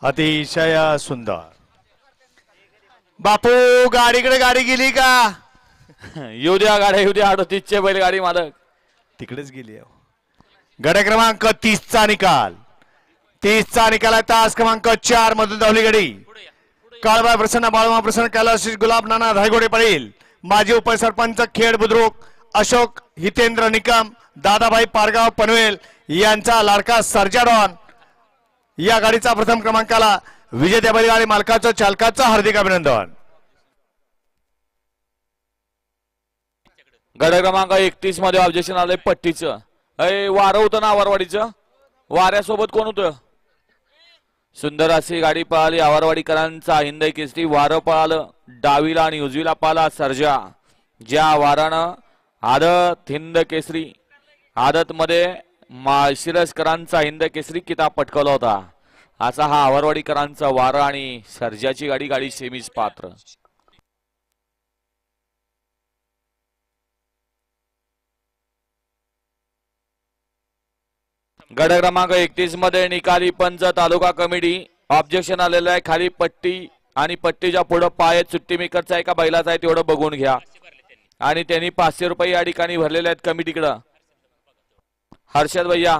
अतिशय सुंदर. बापू गाडीकडे गाडी गेली का? येऊ द्या गाड्या, येऊ द्या. 38चे बैलगाडी मालक तिकडेच गेली. गड क्रमांक 30 चा निकाल. 30 चा निकाल आहे. तास क्रमांक 4 मधून धावली गाडी. काळबा प्रसन्न, बाळमा प्रसन्न, कैलाशी गुलाब नाना धायगोडे पाटील, माजी उपसरपंच खेड बुद्रुक अशोक हितेंद्र निकम, दादाभाई पारगाव पनवेल यांचा लाडका सर्जा डॉन या गाडीचा प्रथम क्रमांकाला विजेत्या बैलगाडी मालकाचं चालकाचं हार्दिक अभिनंदन. गड क्रमांक 31 मध्ये ऑब्जेक्शन आलंय पट्टीचं. वारं होतं ना आवारवाडीचं. वाऱ्यासोबत कोण होतं? सुंदर अशी गाडी पळाली आवारवाडीकरांचा हिंद केसरी. वारं पळालं डावीला आणि उजवीला पळाला सर्जा. ज्या वारानं आदत हिंद केसरी आदत मध्ये माळशिरसकरांचा हिंद केसरी किताब पटकावला होता, असा हा आवारवाडीकरांचा वारा आणि सर्जाची गाडी. गाडी सेमीज पात्र. गड क्रमांक 31 मध्ये निकाली पंच तालुका कमिटी. ऑब्जेक्शन आलेलं आहे. खाली पट्टी आणि पट्टीच्या पुढे पाय सुट्टी मेकरचा आहे का बैलाचा आहे तेवढं बघून घ्या. आणि त्यांनी 500 रुपये या ठिकाणी भरलेले आहेत कमिटीकडं. हर्षद भैया